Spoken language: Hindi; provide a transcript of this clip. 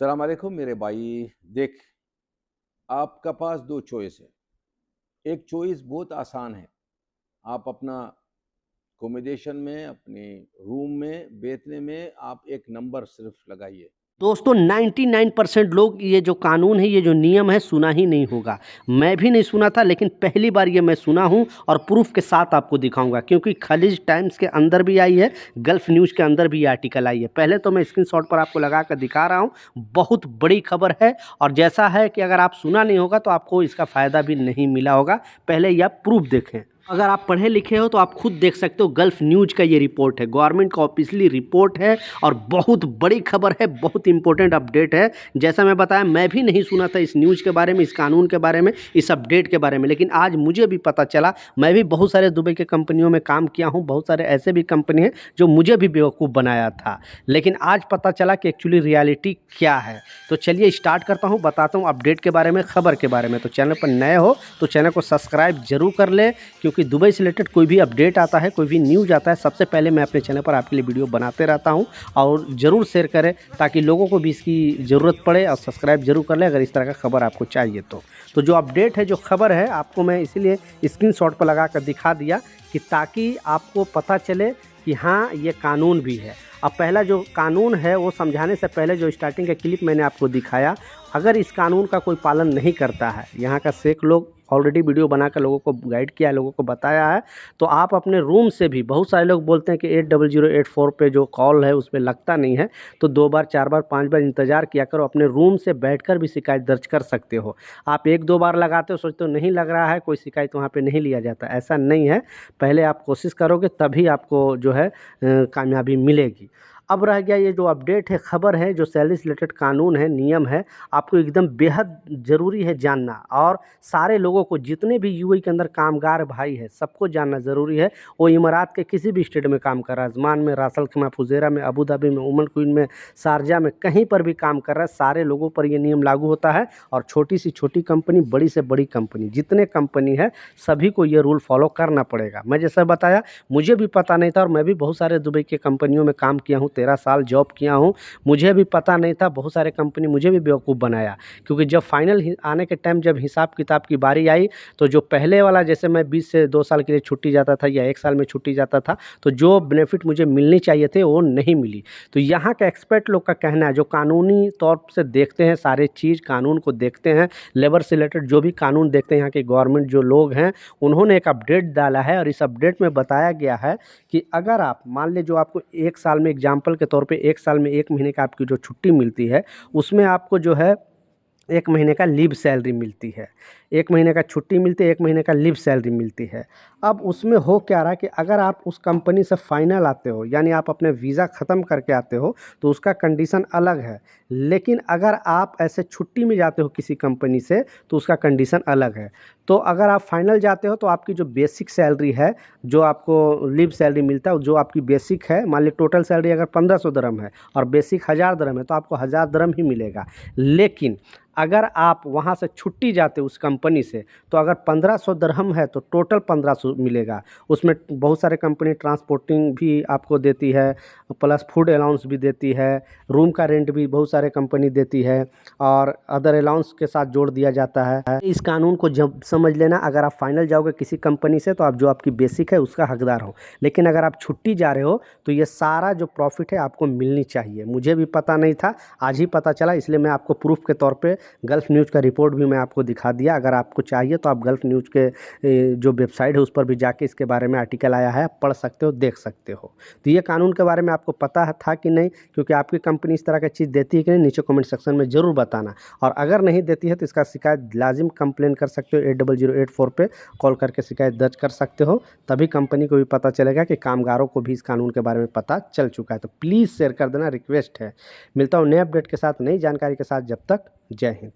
सलाम अलैकुम मेरे भाई। देख, आपका पास दो चॉइस है। एक चॉइस बहुत आसान है। आप अपना अकोमोडेशन में, अपने रूम में बैठने में आप एक नंबर सिर्फ लगाइए। दोस्तों 99% लोग ये जो कानून है, ये जो नियम है, सुना ही नहीं होगा। मैं भी नहीं सुना था, लेकिन पहली बार ये मैं सुना हूँ और प्रूफ के साथ आपको दिखाऊंगा, क्योंकि खलीज टाइम्स के अंदर भी आई है, गल्फ न्यूज़ के अंदर भी ये आर्टिकल आई है। पहले तो मैं स्क्रीनशॉट पर आपको लगा कर दिखा रहा हूँ। बहुत बड़ी खबर है और जैसा है कि अगर आप सुना नहीं होगा तो आपको इसका फ़ायदा भी नहीं मिला होगा। पहले यह प्रूफ देखें। अगर आप पढ़े लिखे हो तो आप खुद देख सकते हो, गल्फ न्यूज़ का ये रिपोर्ट है, गवर्नमेंट का ऑफिशियली रिपोर्ट है और बहुत बड़ी खबर है, बहुत इंपॉर्टेंट अपडेट है। जैसा मैं बताया, मैं भी नहीं सुना था इस न्यूज़ के बारे में, इस कानून के बारे में, इस अपडेट के बारे में, लेकिन आज मुझे भी पता चला। मैं भी बहुत सारे दुबई के कंपनियों में काम किया हूँ, बहुत सारे ऐसे भी कंपनी हैं जो मुझे भी बेवकूफ़ बनाया था, लेकिन आज पता चला कि एक्चुअली रियलिटी क्या है। तो चलिए स्टार्ट करता हूँ, बताता हूँ अपडेट के बारे में, खबर के बारे में। तो चैनल पर नए हो तो चैनल को सब्सक्राइब जरूर कर ले, क्योंकि दुबई से रिलेटेड कोई भी अपडेट आता है, कोई भी न्यूज़ आता है, सबसे पहले मैं अपने चैनल पर आपके लिए वीडियो बनाते रहता हूं। और ज़रूर शेयर करें ताकि लोगों को भी इसकी ज़रूरत पड़े, और सब्सक्राइब जरूर कर लें अगर इस तरह का खबर आपको चाहिए तो जो अपडेट है, जो खबर है, आपको मैं इसीलिए स्क्रीनशॉट पर लगा कर दिखा दिया कि ताकि आपको पता चले कि हाँ, ये कानून भी है। अब पहला जो कानून है वो समझाने से पहले जो स्टार्टिंग का क्लिप मैंने आपको दिखाया, अगर इस कानून का कोई पालन नहीं करता है, यहाँ का शेख लोग ऑलरेडी वीडियो बनाकर लोगों को गाइड किया है, लोगों को बताया है, तो आप अपने रूम से भी, बहुत सारे लोग बोलते हैं कि 80084 पे जो कॉल है उस पर लगता नहीं है, तो 2 बार 4 बार 5 बार इंतज़ार किया करो। अपने रूम से बैठकर भी शिकायत दर्ज कर सकते हो। आप 1-2 बार लगाते हो, सोचते हो नहीं लग रहा है, कोई शिकायत वहाँ पे नहीं लिया जाता, ऐसा नहीं है। पहले आप कोशिश करोगे तभी आपको जो है कामयाबी मिलेगी। अब रह गया ये जो अपडेट है, खबर है, जो सैलरी से रिलेटेड कानून है, नियम है, आपको एकदम बेहद ज़रूरी है जानना, और सारे लोगों को, जितने भी यूएई के अंदर कामगार भाई है, सबको जानना ज़रूरी है। वो इमारात के किसी भी स्टेट में काम कर रहा है, अजमान में, रास अल खैमा, फुजेरा में, अबू धाबी में, उमन क्वीन में, शारजा में, कहीं पर भी काम कर रहा है, सारे लोगों पर ये नियम लागू होता है। और छोटी से छोटी कंपनी, बड़ी से बड़ी कंपनी, जितने कंपनी है, सभी को ये रूल फॉलो करना पड़ेगा। मैं जैसा बताया, मुझे भी पता नहीं था, और मैं भी बहुत सारे दुबई के कंपनियों में काम किया हूँ, 13 साल जॉब किया हूँ, मुझे भी पता नहीं था। बहुत सारे कंपनी मुझे भी बेवकूफ़ बनाया, क्योंकि जब फाइनल आने के टाइम, जब हिसाब किताब की बारी आई, तो जो पहले वाला, जैसे मैं 20 से 2 साल के लिए छुट्टी जाता था या 1 साल में छुट्टी जाता था, तो जो बेनिफिट मुझे मिलनी चाहिए थे वो नहीं मिली। तो यहाँ का एक्सपर्ट लोग का कहना है, जो कानूनी तौर से देखते हैं, सारे चीज़ कानून को देखते हैं, लेबर से रिलेटेड जो भी कानून देखते हैं, यहाँ के गवर्नमेंट जो लोग हैं, उन्होंने एक अपडेट डाला है, और इस अपडेट में बताया गया है कि अगर आप मान लें, जो आपको 1 साल में, एग्जाम्पल के तौर पे 1 साल में 1 महीने का आपकी जो छुट्टी मिलती है, उसमें आपको जो है 1 महीने का लीव सैलरी मिलती है। 1 महीने का छुट्टी मिलती है, 1 महीने का लीव सैलरी मिलती है। अब उसमें हो क्या रहा है कि अगर आप उस कंपनी से फाइनल आते हो, यानी आप अपने वीज़ा ख़त्म करके आते हो, तो उसका कंडीशन अलग है। लेकिन अगर आप ऐसे छुट्टी में जाते हो किसी कंपनी से, तो उसका कंडीशन अलग है। तो अगर आप फाइनल जाते हो, तो आपकी जो बेसिक सैलरी है, जो आपको लीव सैलरी मिलता है, जो आपकी बेसिक है, मान लीजिए टोटल सैलरी अगर 1500 दिरहम है और बेसिक 1000 दिरहम है, तो आपको 1000 दिरहम ही मिलेगा। लेकिन अगर आप वहाँ से छुट्टी जाते उस कंपनी से, तो अगर 1500 दिरहम है तो टोटल 1500 मिलेगा। उसमें बहुत सारे कंपनी ट्रांसपोर्टिंग भी आपको देती है, प्लस फूड अलाउंस भी देती है, रूम का रेंट भी बहुत सारे कंपनी देती है, और अदर अलाउंस के साथ जोड़ दिया जाता है। इस कानून को जब समझ लेना, अगर आप फाइनल जाओगे किसी कंपनी से, तो आप जो आपकी बेसिक है उसका हकदार हो। लेकिन अगर आप छुट्टी जा रहे हो, तो ये सारा जो प्रॉफिट है आपको मिलनी चाहिए। मुझे भी पता नहीं था, आज ही पता चला, इसलिए मैं आपको प्रूफ के तौर पे गल्फ न्यूज़ का रिपोर्ट भी मैं आपको दिखा दिया। अगर आपको चाहिए तो आप गल्फ न्यूज़ के जो वेबसाइट है उस पर भी जाके इसके बारे में आर्टिकल आया है, पढ़ सकते हो, देख सकते हो। तो ये कानून के बारे में आपको पता था कि नहीं, क्योंकि आपकी कंपनी इस तरह की चीज़ देती है कि नहीं, नीचे कमेंट सेक्शन में ज़रूर बताना। और अगर नहीं देती है तो इसका शिकायत लाजिम कंप्लेन कर सकते हो, 80084 पे कॉल करके शिकायत दर्ज कर सकते हो। तभी कंपनी को भी पता चलेगा कि कामगारों को भी इस कानून के बारे में पता चल चुका है। तो प्लीज़ शेयर कर देना, रिक्वेस्ट है। मिलता हूँ नए अपडेट के साथ, नई जानकारी के साथ। जब तक, जय हिंद।